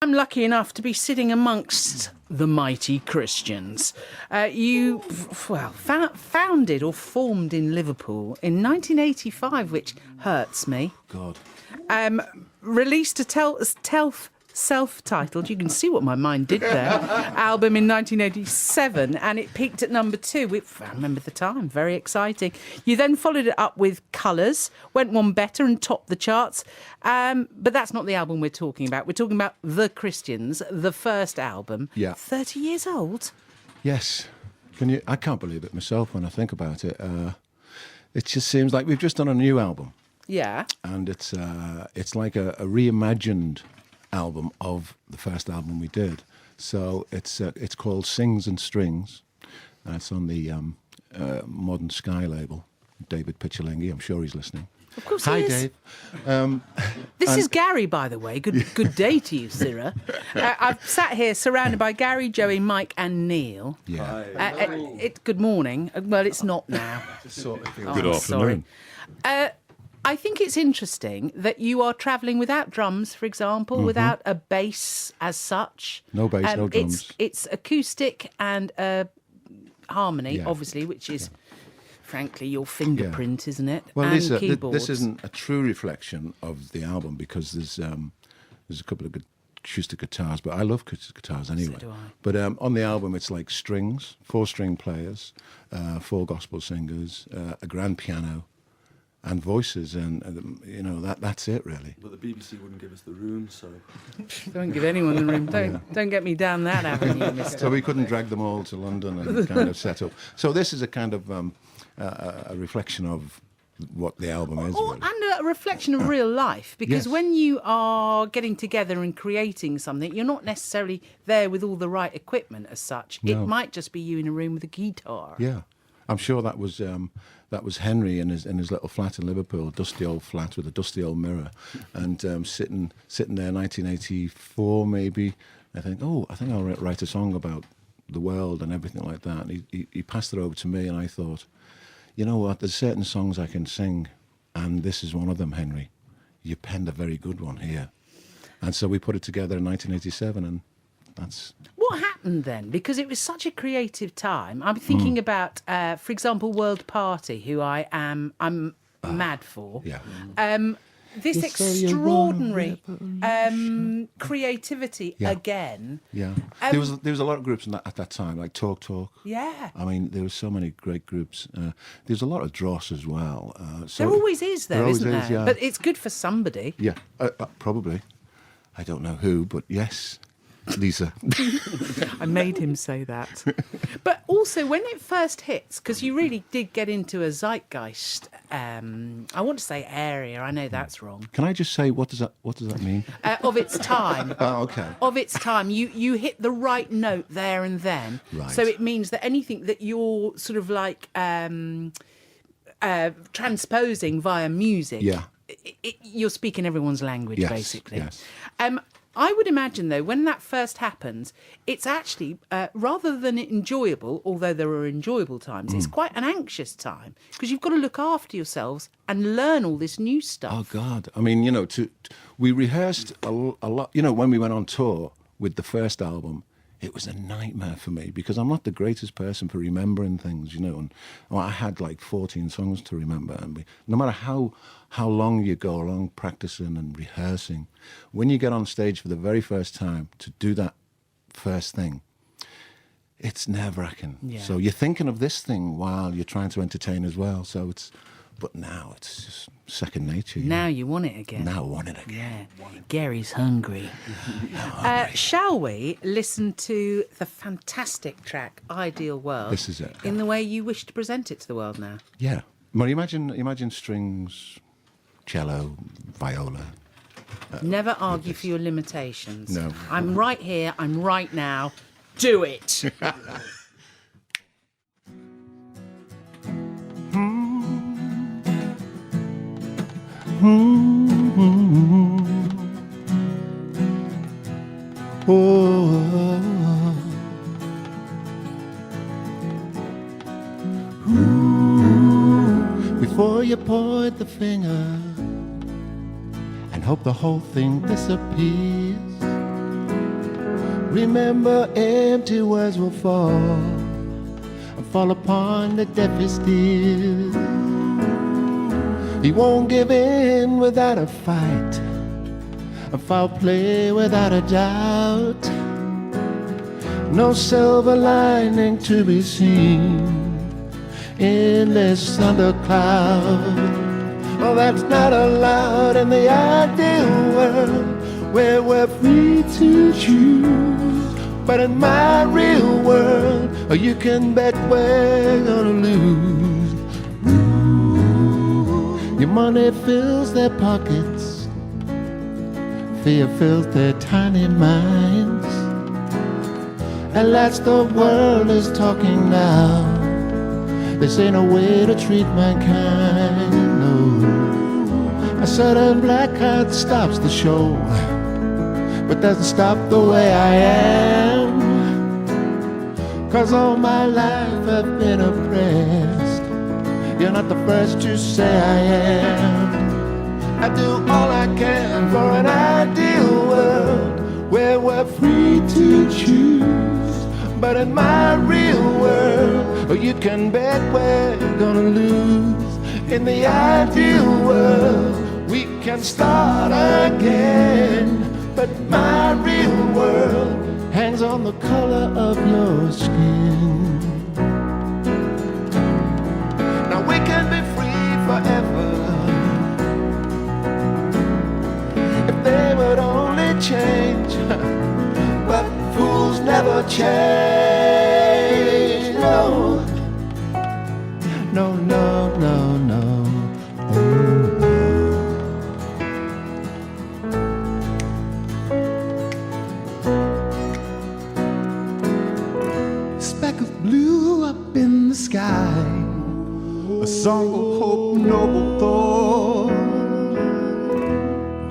I'm lucky enough to be sitting amongst the mighty Christians. You founded or formed in Liverpool in 1985, which hurts me. God. Released a self-titled, you can see what my mind did there, album in 1987, and it peaked at number 2. I remember the time, very exciting. You then followed it up with Colours, went one better and topped the charts. But that's not the album we're talking about. We're talking about The Christians, the first album. Yeah. 30 years old. Yes. I can't believe it myself when I think about it. It just seems like we've just done a new album. Yeah. And it's like a reimagined album of the first album we did. So it's called Sings and Strings. It's on the Modern Sky label. David Picciolenghi, I'm sure he's listening. Of course Hi, he is. Dave. This is Gary, by the way. Good day to you, Sarah. I've sat here surrounded by Gary, Joey, Mike and Neil. Yeah. Good morning. Well, it's not now. Sort of Good afternoon. Sorry. I think it's interesting that you are travelling without drums, for example, without a bass as such. No bass, no drums. It's acoustic and harmony, Yeah. obviously, which is, frankly, your fingerprint, isn't it? Well, and Lisa, keyboards. this isn't a true reflection of the album because there's a couple of good acoustic guitars, but I love acoustic guitars anyway. So do I. But on the album, it's like strings, 4-string players, 4 gospel singers, a grand piano, and voices, and that's it really. But the BBC wouldn't give us the room, so... Don't give anyone the room. Don't get me down that avenue, mister. So we couldn't drag them all to London and kind of set up. So this is a kind of a reflection of what the album is. Really. And a reflection of real life, because Yes. when you are getting together and creating something, you're not necessarily there with all the right equipment as such. No. It might just be you in a room with a guitar. Yeah, I'm sure that was Henry in his little flat in Liverpool, a dusty old flat with a dusty old mirror, and sitting there, 1984 maybe. I think I'll write a song about the world and everything like that. And he passed it over to me, and I thought, you know what? There's certain songs I can sing, and this is one of them, Henry. You penned a very good one here, and so we put it together in 1987, and that's. What happened then? Because it was such a creative time. I'm thinking about, for example, World Party, who I'm mad for. Yeah. This You say you extraordinary creativity Yeah. again. Yeah, there was a lot of groups at that time, like Talk. Yeah. I mean, there were so many great groups. There's a lot of dross as well. So There always is, though, there always isn't is, there? yeah. But it's good for somebody. Yeah, probably. I don't know who, but yes, Lisa. I made him say that. But also, when it first hits, because you really did get into a zeitgeist, I want to say area, I know that's wrong, Can I just say what does that mean? of its time. Oh, okay. Of its time. You hit the right note there and then. Right. So it means that anything that you're sort of like transposing via music, Yeah. you're speaking everyone's language, Yes, basically. yes. I would imagine, though, when that first happens, it's actually, rather than enjoyable, although there are enjoyable times, it's quite an anxious time because you've got to look after yourselves and learn all this new stuff. Oh God! I mean, we rehearsed a lot. When we went on tour with the first album, it was a nightmare for me because I'm not the greatest person for remembering things, and I had like 14 songs to remember, and no matter how long you go along practicing and rehearsing, when you get on stage for the very first time to do that first thing, it's nerve-wracking. Yeah. So you're thinking of this thing while you're trying to entertain as well. But now it's just second nature. Now you want it again. Now I want it again. Yeah, Gary's hungry. Shall we listen to the fantastic track "Ideal World"? This is it. In the way you wish to present it to the world now. Yeah. Well, imagine strings, cello, viola. Never argue for your limitations. No. I'm right here. I'm right now. Do it. Before you point the finger and hope the whole thing disappears, Remember, empty words will fall and fall upon the deafest ears. He won't give in without a fight, a foul play without a doubt. No silver lining to be seen in this thundercloud. Well, that's not allowed in the ideal world where we're free to choose. But in my real world, you can bet we're gonna lose. Your money fills their pockets, fear fills their tiny minds. And that's the world is talking now. This ain't a way to treat mankind, no. A sudden black cloud stops the show, but doesn't stop the way I am. 'Cause all my life I've been oppressed. You're not the first to say I am. I do all I can for an ideal world where we're free to choose. But in my real world, you can bet we're gonna lose. In the ideal world, we can start again. But my real world hangs on the color of your skin. Now we can be free forever if they would only change. But fools never change. No, no, no, no, no. Speck of blue up in the sky, a song of hope, noble thought.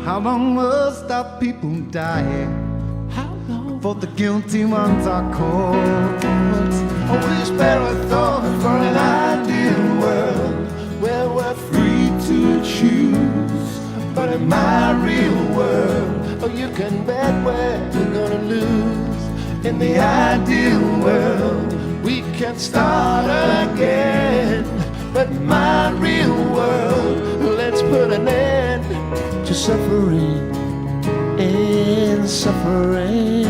How long must our people die? How long? For the guilty ones are caught. Oh, we spare a thought for an ideal world where we're free to choose. But in my real world, you can bet we're gonna lose. In the ideal world, we can start again. But my real world, let's put an end to suffering and suffering.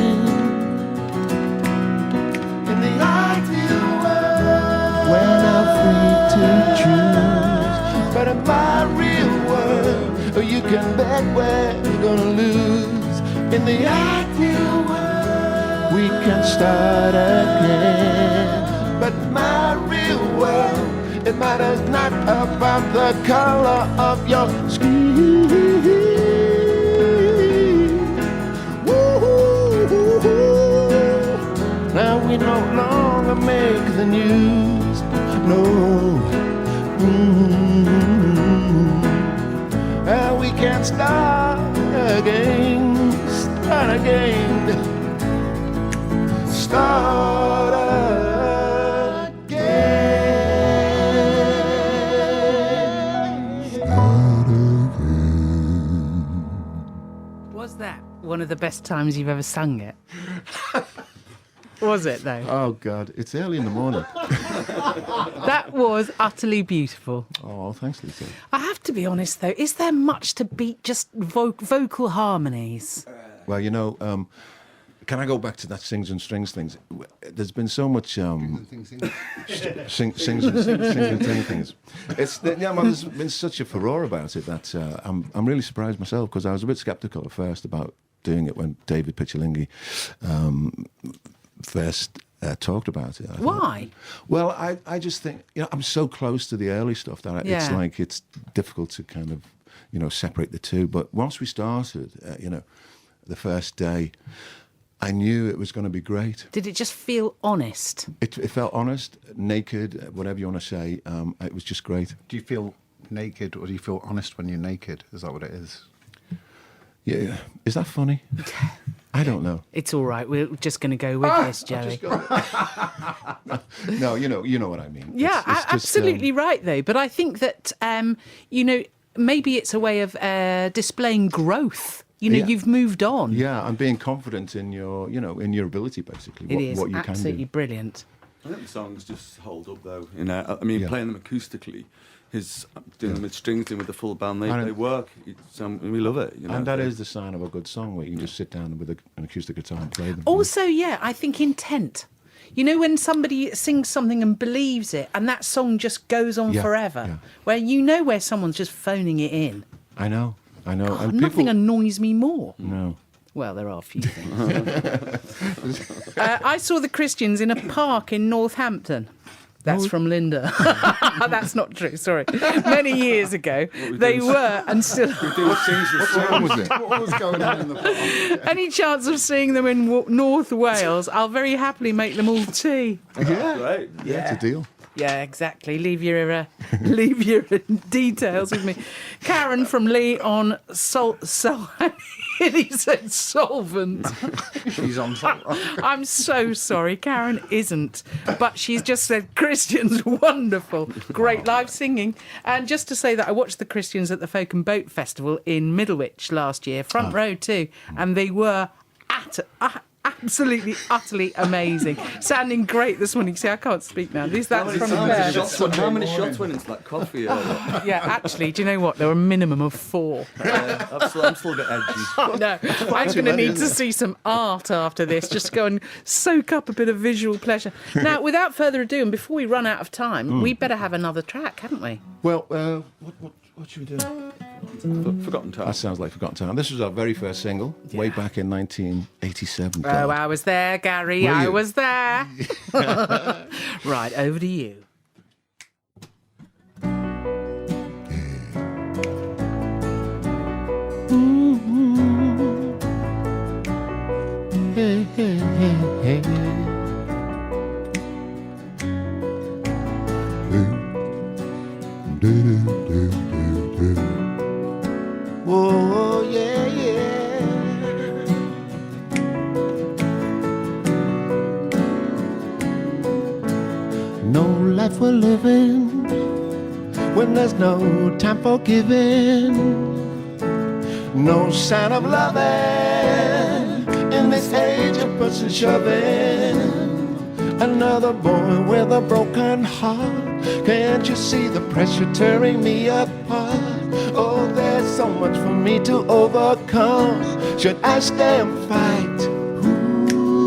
In the ideal world, we're now free to choose. But in my real world, you can bet we're gonna lose. In the ideal world, we can start again. But my real world, it matters not about the color of your skin. Woo-hoo-hoo-hoo. Now we no longer make the news. No. And we can start again. Start again. Start again. Was that one of the best times you've ever sung it? Was it, though? Oh, God. It's early in the morning. That was utterly beautiful. Oh, thanks, Lisa. I have to be honest, though. Is there much to beat just vocal harmonies? Well, you know, can I go back to that sings and strings things? There's been so much sings and sings and sing things. There's been such a furore about it that I'm really surprised myself, because I was a bit sceptical at first about doing it when David Picciolinghi first talked about it. Why? Well, I just think, I'm so close to the early stuff that it's like it's difficult to kind of, separate the two. But once we started, the first day, I knew it was going to be great. Did it just feel honest? It felt honest, naked, whatever you want to say. It was just great. Do you feel naked, or do you feel honest when you're naked? Is that what it is? Yeah. Is that funny? I don't know. It's all right. We're just going to go with this, Joey. No, you know what I mean. Yeah, it's just, absolutely right, though. But I think that, maybe it's a way of displaying growth You know, Yeah. you've moved on. Yeah, and being confident in your, in your ability, basically. It is what you absolutely can do. brilliant. I think the songs just hold up though. You know, I mean, Yeah. playing them acoustically, his doing them with strings, doing with the full band, And they work. We love it. You know? And that is the sign of a good song, where you can just sit down with an acoustic guitar and play them. Also, yeah, I think intent. You know, when somebody sings something and believes it, and that song just goes on Yeah, forever, yeah. where someone's just phoning it in. I know. God, And nothing people, annoys me more. no. Well, there are a few things. I saw the Christians in a park in Northampton. That's from Linda. That's not true, sorry. Many years ago. They were and still What song was it? What was going on in the park? Any chance of seeing them in North Wales, I'll very happily make them all tea. Right. Yeah, it's a deal. Yeah, exactly. Leave your details with me. Karen from Lee on he said solvent. She's on. I'm so sorry. Karen isn't. But she's just said Christians, wonderful. Great live singing. And just to say that I watched the Christians at the Folk and Boat Festival in Middlewich last year, front row too. And they were absolutely, utterly amazing. Sounding great this morning. See, I can't speak now. That's from there. How many shots went into that coffee? Yeah, actually, do you know what? There were a minimum of 4. I'm still a bit edgy. No, I'm going to need to see some art after this, just to go and soak up a bit of visual pleasure. Now, without further ado, and before we run out of time, we'd better have another track, hadn't we? Well, what should we do? Forgotten Time. That sounds like Forgotten Time. This was our very first single, way back in 1987. Oh, I was there, Gary. Were I you? was there. Right, over to you. Hey, hey, hey, hey. Oh, yeah, yeah. No life we're living when there's no time for giving, no sign of loving in this age of pushing shoving. Another boy with a broken heart. Can't you see the pressure tearing me apart? Oh, there's so much for me to overcome. Should I stay and fight?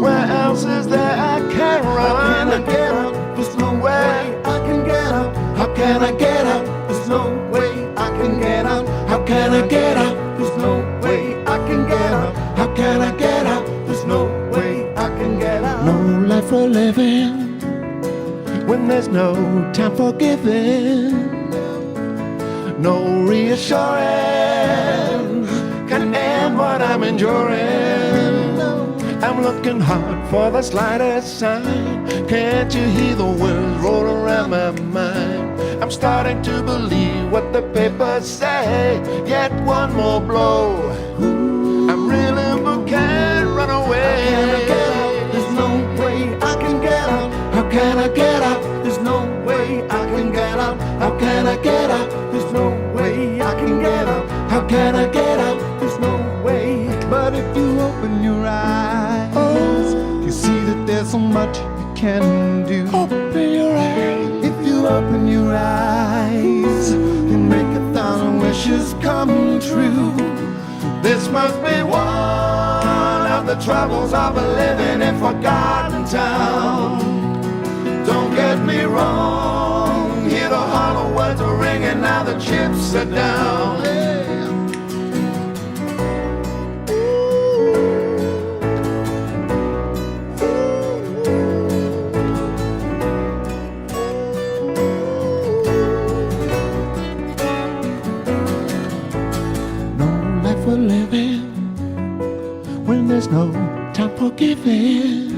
Where else is there I can run? How can I get up? There's no way I can get up. How can I get up? There's no way I can get up. How can I get up? There's no way I can get up. How can I get up? There's no way I can get up. No life for living when there's no time for giving. No reassurance can end what I'm enduring. I'm looking hard for the slightest sign. Can't you hear the words roll around my mind? I'm starting to believe what the papers say. Yet one more blow, I'm reeling but can't run away. How can I get up? There's no way I can get up. How can I get up? There's no way I can get up. How can I get up? There's no way I can get up. How can I get up? There's no way. But if you open your eyes, you see that there's so much you can do. Open your eyes. If you open your eyes, you make 1,000 wishes come true. This must be one of the troubles of a living in forgotten town. Don't get me wrong, hear the hollow words are ringing, now the chips are down. No life for living when there's no time for giving.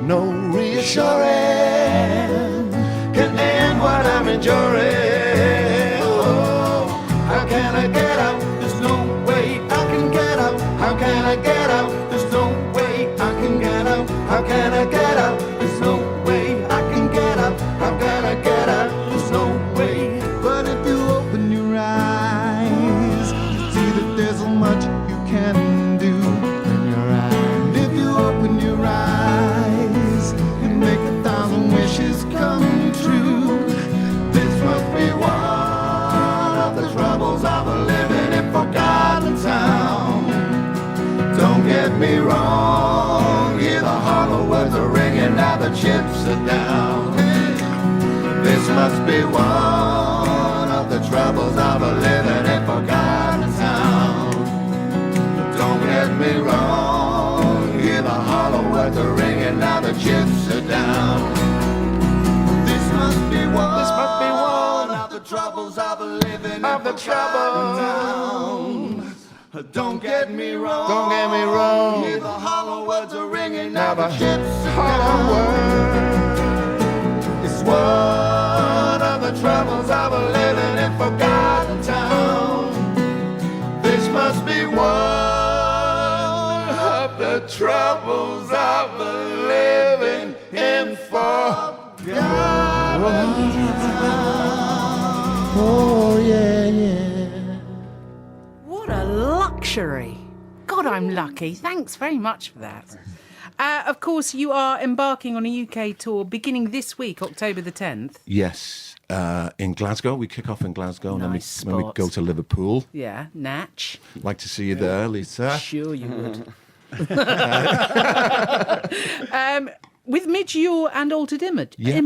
No reassurance can end what I'm enduring. Oh, how can I get up? There's no way I can get up. How can I get up? There's no way I can get up. How can I get up? There's no way I can get up. How can I get up? There's no way. But if you open your eyes, you see that there's so much me wrong. Hear the hollow words are ringing, now the chips are down. This must be one of the troubles of a living in forgotten town. Don't get me wrong. Hear the hollow words are ringing, now the chips are down. This must be one of the troubles of a living in forgotten town. Don't get me wrong. Don't get me wrong. Hear the hollow words are ringing, now the the chips are hollow down. It's one of the troubles of a living in forgotten town. This must be one of the troubles of a living in forgotten town. Oh, yeah, yeah. What a luxury. God, I'm lucky. Thanks very much for that. Of course, you are embarking on a UK tour beginning this week, October the 10th. Yes, in Glasgow. We kick off in Glasgow, and Nice then we spot. go to Liverpool. Yeah, Natch. Like to see you there, Lisa. Sure you would. With Midge Ure and Altered Image. Yeah.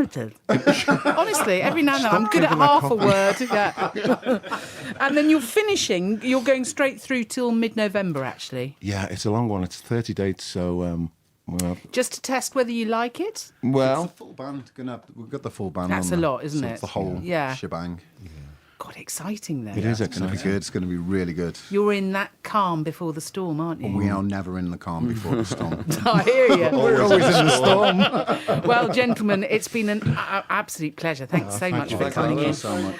Honestly, every now and then I'm good at half a word. Yeah. And then you're going straight through till mid-November, actually. Yeah, it's a long one. It's 30 dates, so well, Just to test whether you like it? well, Full band. We've got the full band. That's on a there. lot, isn't So it? it's the whole Yeah. shebang. God, exciting then. it is It's going to be exciting. good. It's going to be really good. You're in that calm before the storm, aren't you? We are never in the calm before the storm. I hear you. We're always in the storm. Well, gentlemen, it's been an absolute pleasure. Thanks so much for coming in. so much.